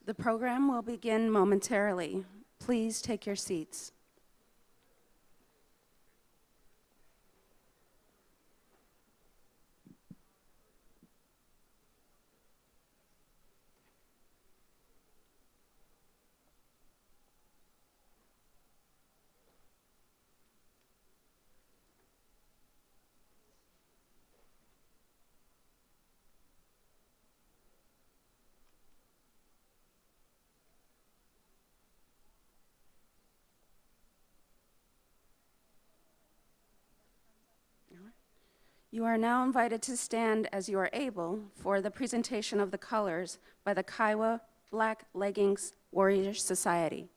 The program will begin momentarily. Please take your seats. You are now invited to stand as you are able for the presentation of the colors by the Kiowa Black Leggings Warrior Society.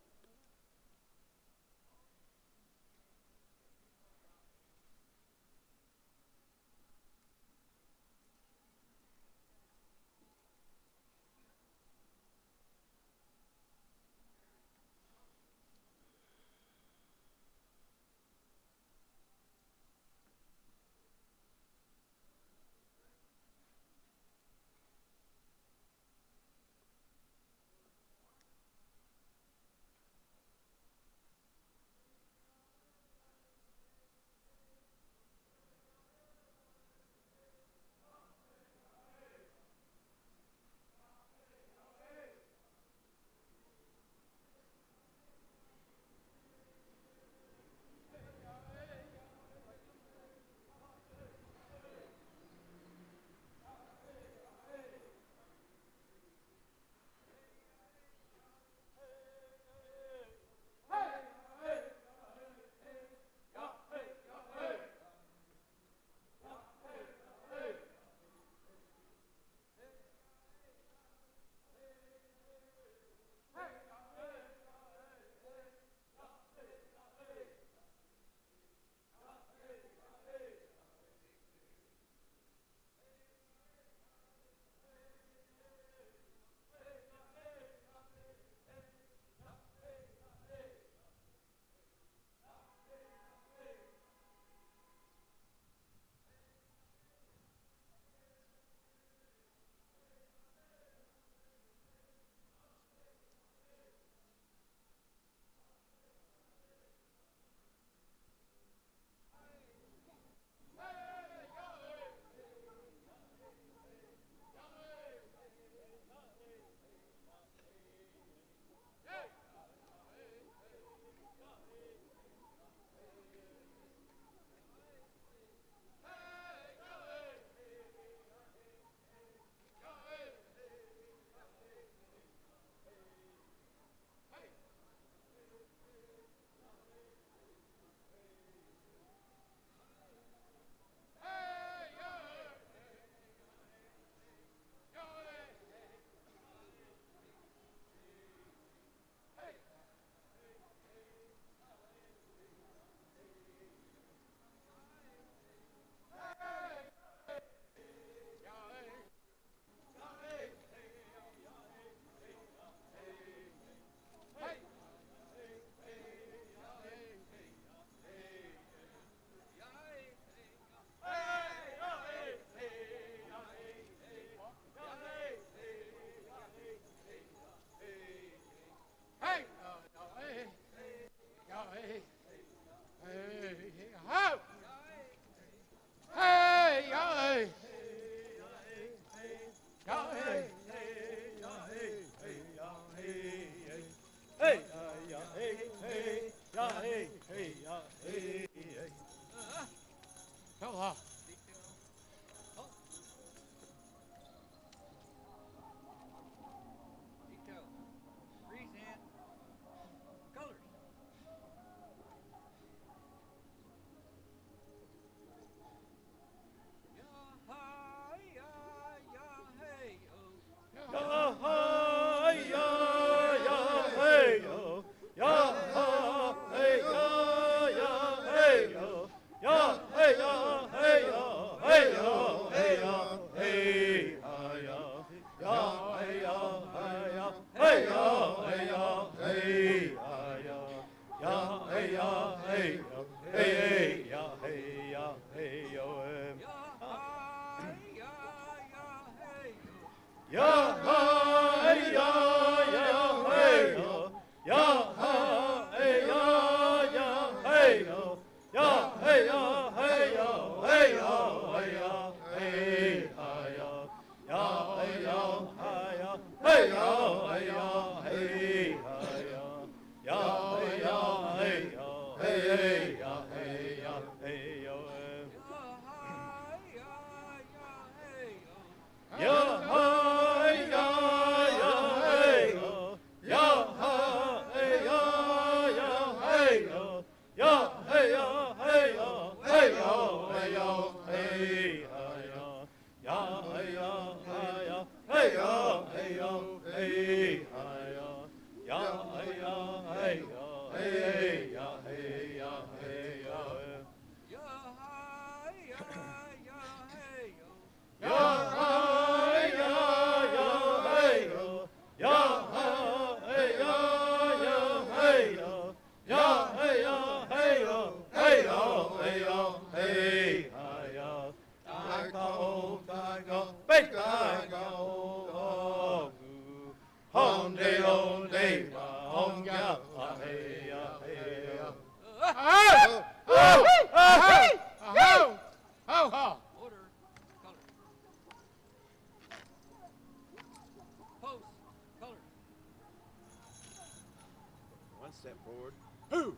One step forward. Who?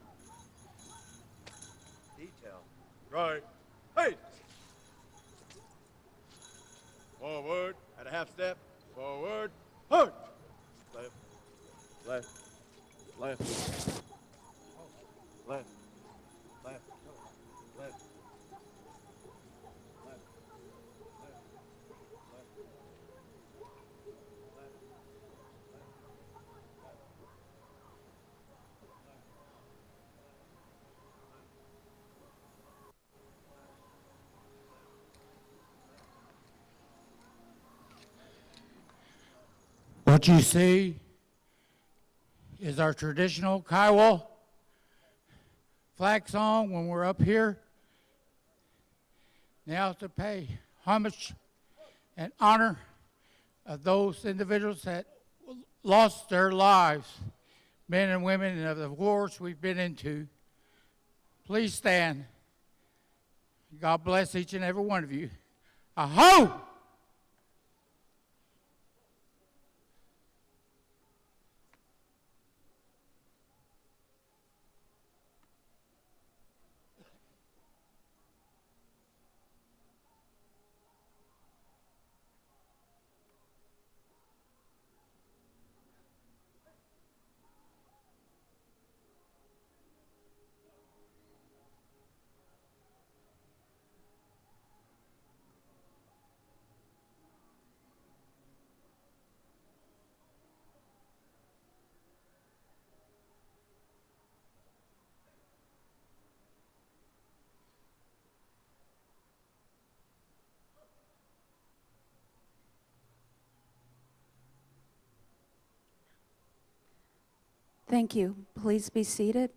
Detail. Right. Hey! Forward. At a half step. Forward. Hard. Left. Left. Left. Left. Left. Left. What you see is our traditional Kiowa flag song when we're up here. Now to pay homage and honor of those individuals that lost their lives, men and women of the wars we've been into. Please stand. God bless each and every one of you. Aho! Thank you. Please be seated.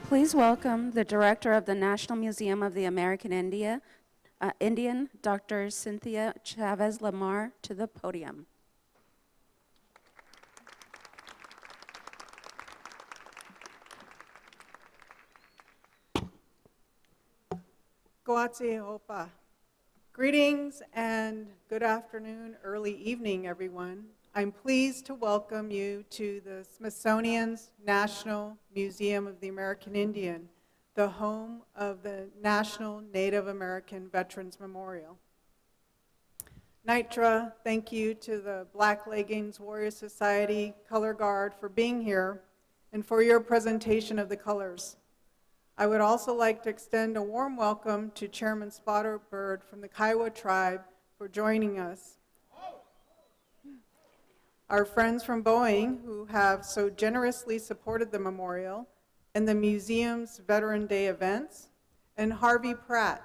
Please welcome the Director of the National Museum of the American Indian, Dr. Cynthia Chavez Lamar, to the podium. Goatse Opa. Greetings and good afternoon, early evening, everyone. I'm pleased to welcome you to the Smithsonian's National Museum of the American Indian, the home of the National Native American Veterans Memorial. Nitra, thank you to the Black Leggings Warrior Society Color Guard for being here and for your presentation of the colors. I would also like to extend a warm welcome to Chairman Spotted-Bird from the Kiowa tribe for joining us. Our friends from Boeing, who have so generously supported the memorial and the museum's Veteran Day events, and Harvey Pratt,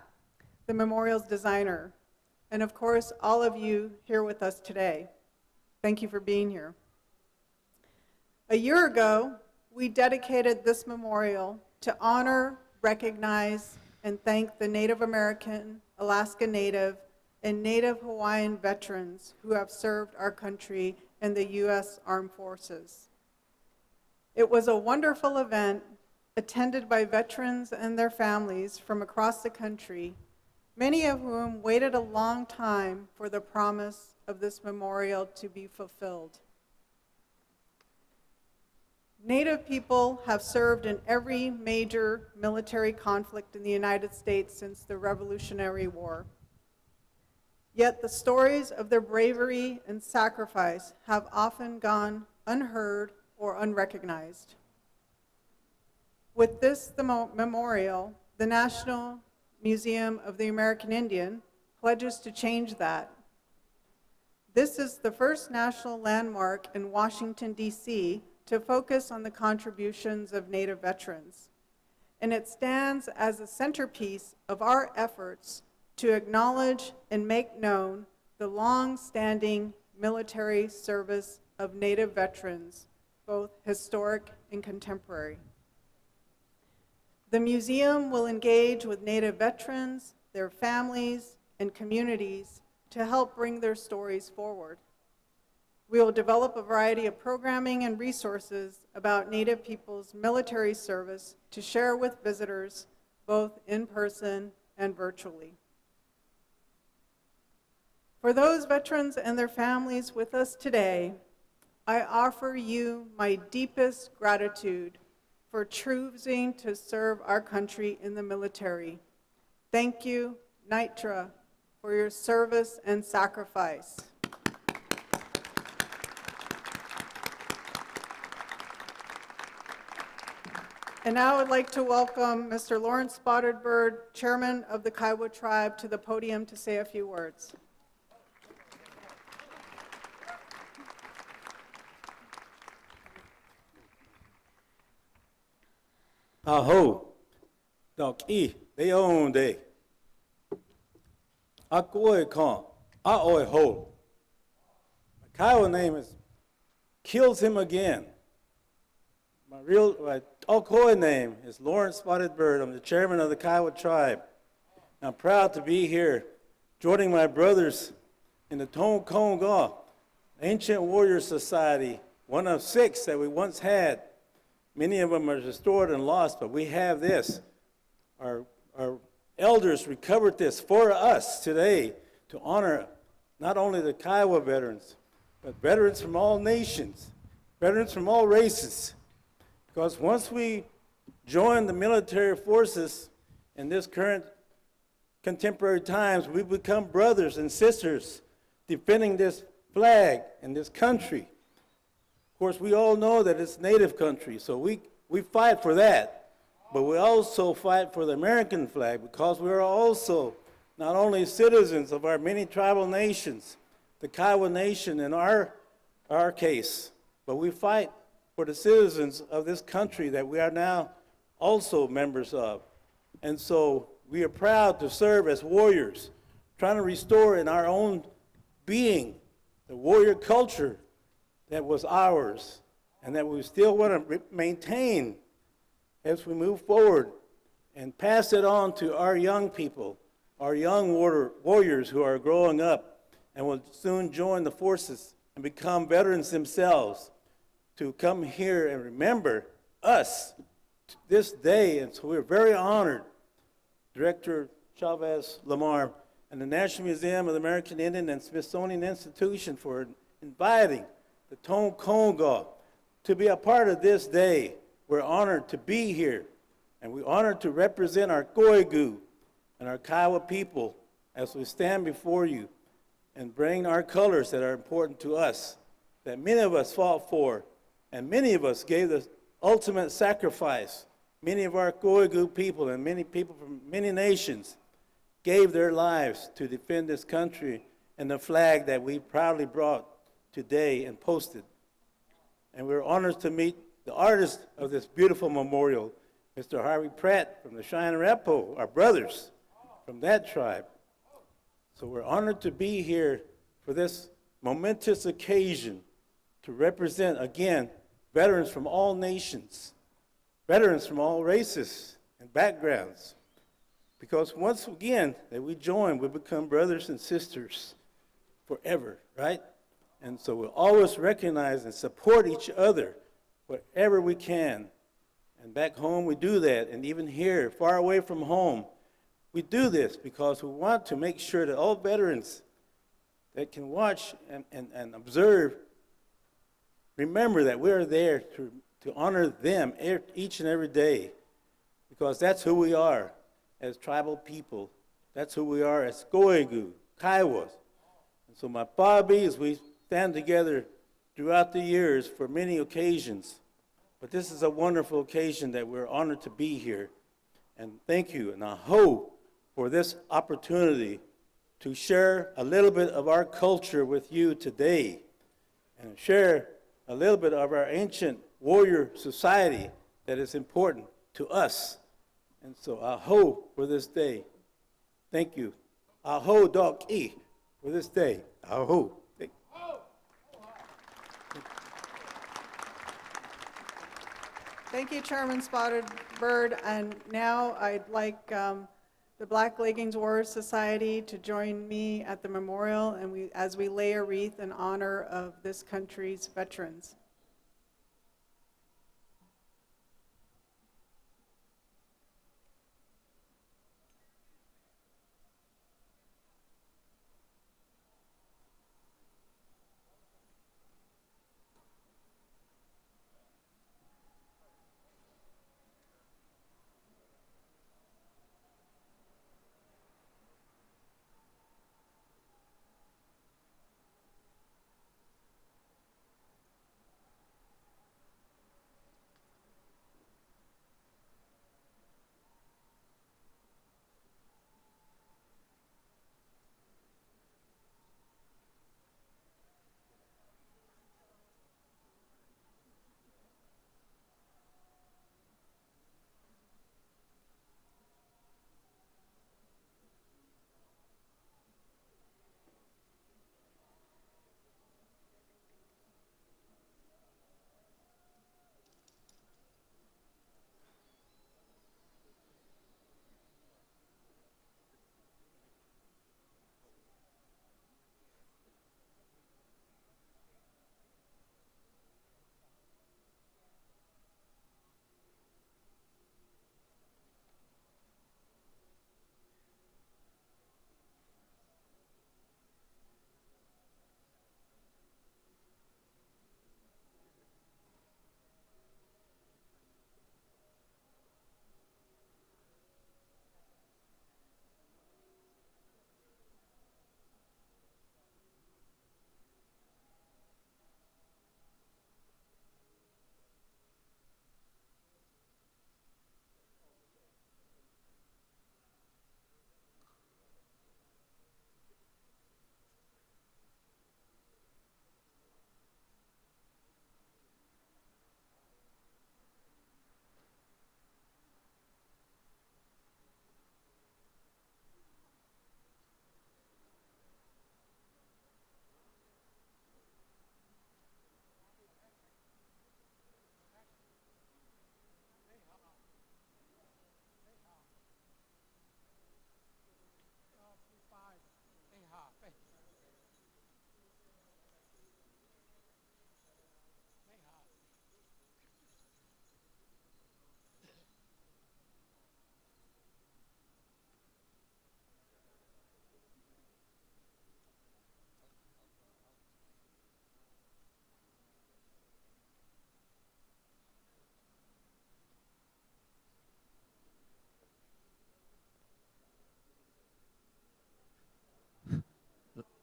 the memorial's designer, and of course, all of you here with us today. Thank you for being here. A year ago, we dedicated this memorial to honor, recognize, and thank the Native American, Alaska Native, and Native Hawaiian veterans who have served our country in the U.S. Armed Forces. It was a wonderful event attended by veterans and their families from across the country, many of whom waited a long time for the promise of this memorial to be fulfilled. Native people have served in every major military conflict in the United States since the Revolutionary War. Yet the stories of their bravery and sacrifice have often gone unheard or unrecognized. With this memorial, the National Museum of the American Indian pledges to change that. This is the first national landmark in Washington, D.C., to focus on the contributions of Native veterans. And it stands as a centerpiece of our efforts to acknowledge and make known the long-standing military service of Native veterans, both historic and contemporary. The museum will engage with Native veterans, their families, and communities to help bring their stories forward. We will develop a variety of programming and resources about Native people's military service to share with visitors, both in person and virtually. For those veterans and their families with us today, I offer you my deepest gratitude for choosing to serve our country in the military. Thank you, Nitra, for your service and sacrifice. And now I'd like to welcome Mr. Lawrence Spotted-Bird, Chairman of the Kiowa tribe, to the podium to say a few words. Aho, dok I, they own day. Akoi kon, aoi ho. My Kiowa name is Kills Him Again. My Alcoa name is Lawrence Spotted-Bird. I'm the chairman of the Kiowa tribe. I'm proud to be here, joining my brothers in the Tonkonga Ancient Warrior Society, one of 6 that we once had. Many of them are restored and lost, but we have this. Our elders recovered this for us today to honor not only the Kiowa veterans, but veterans from all nations, veterans from all races. Because once we join the military forces in this current contemporary times, we become brothers and sisters defending this flag and this country. Of course, we all know that it's Native country, so we fight for that. But we also fight for the American flag because we are also not only citizens of our many tribal nations, the Kiowa Nation in our case, but we fight for the citizens of this country that we are now also members of. And so we are proud to serve as warriors, trying to restore in our own being the warrior culture that was ours and that we still want to maintain as we move forward and pass it on to our young people, our young warriors who are growing up and will soon join the forces and become veterans themselves, to come here and remember us this day. And so we're very honored, Director Chavez Lamar and the National Museum of the American Indian and Smithsonian Institution for inviting the Tonkonga to be a part of this day. We're honored to be here, and we're honored to represent our Koigu and our Kiowa people as we stand before you and bring our colors that are important to us, that many of us fought for, and many of us gave the ultimate sacrifice. Many of our Koigu people and many people from many nations gave their lives to defend this country and the flag that we proudly brought today and posted. And we're honored to meet the artist of this beautiful memorial, Mr. Harvey Pratt from the Cheyenne Arapaho, our brothers from that tribe. So we're honored to be here for this momentous occasion to represent, again, veterans from all nations, veterans from all races and backgrounds. Because once again that we join, we become brothers and sisters forever, right? And so we'll always recognize and support each other wherever we can. And back home, we do that. And even here, far away from home, we do this because we want to make sure that all veterans that can watch and observe remember that we're there to honor them each and every day, because that's who we are as tribal people. That's who we are as Koigu, Kiowas. And so my Bobby, as we stand together throughout the years for many occasions, but this is a wonderful occasion that we're honored to be here. And thank you, and I hope for this opportunity to share a little bit of our culture with you today, and share a little bit of our ancient warrior society that is important to us. And so aho for this day. Thank you. Aho dok e for this day. Aho. Thank you, Chairman Spotted Bird. And now I'd like the Black Leggings Warrior Society to join me at the memorial, and as we lay a wreath in honor of this country's veterans.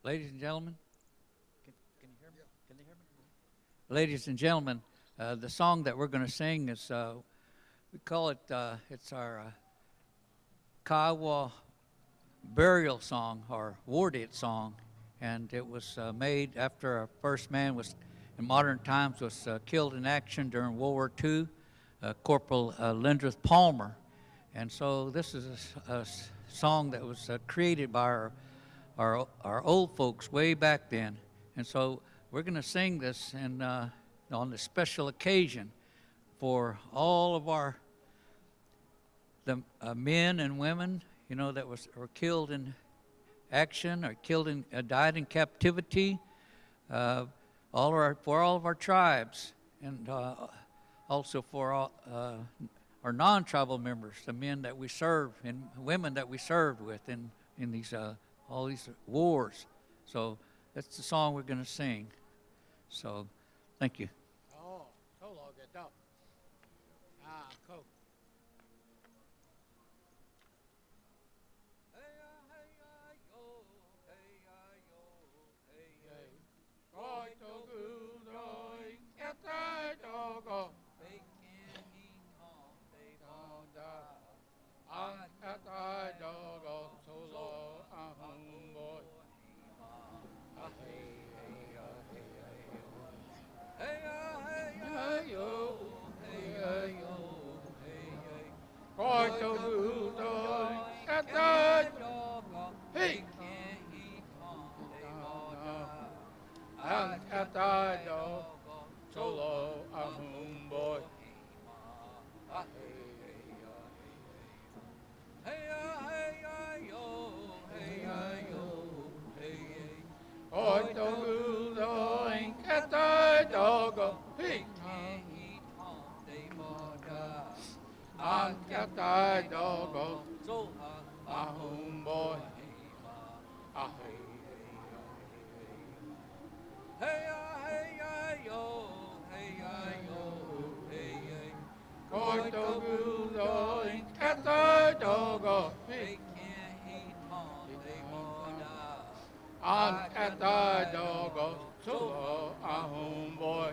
Ladies and gentlemen, can you hear me? Can they hear me? Ladies and gentlemen, the song that we're going to sing is, we call it, it's our Kiowa burial song or war dead song, and it was made after our first man was, in modern times, was killed in action during World War II, Corporal Lindrith Palmer. And so this is a song that was created by our old folks way back then. And so we're going to sing this and on this special occasion for all of the men and women, you know, that were killed in action or died in captivity, for all of our tribes, and also for all our non-tribal members, the men that we serve and women that we served with in these all these wars. So that's the song we're going to sing. So thank you. Oh, solo get up. Ah, cool. Coi tô gương rồi, ép tay cho con. An ép tay cho con, solo hùng bồi. Coi tô gương rồi, ép tay cho con. Hey! An ép tay cho con, solo hùng bồi. Coi tô gương rồi, ép tay cho con. Hey! An ép tay cho con, hùng bồi. Coi tô gương rồi, ép tay cho con. An ép tay cho con, solo hùng bồi.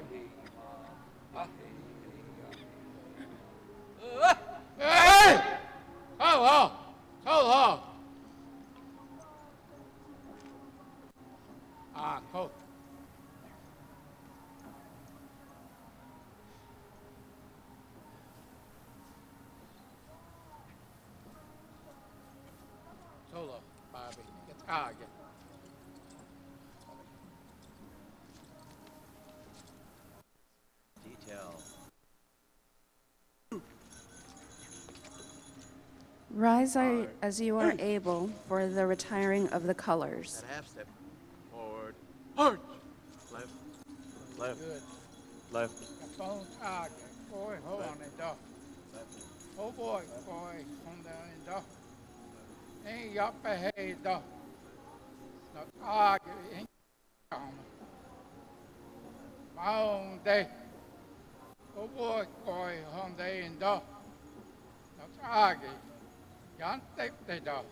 Hey! Solo! Solo! Ah, cool. Solo, Bobby. Guitar again. Detail. Rise as you are able for the retiring of the colors. At a half step. Forward. March. Left. Left. Good. Left. The phone target. Boy, hold on it, dog. Left. Oh boy, hold down it, dog. Ain't up ahead, dog. The target ain't on. My own day. Oh boy, hold day and dog. The target. Can't take the dog.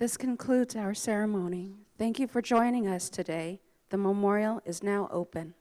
This concludes our ceremony. Thank you for joining us today. The memorial is now open.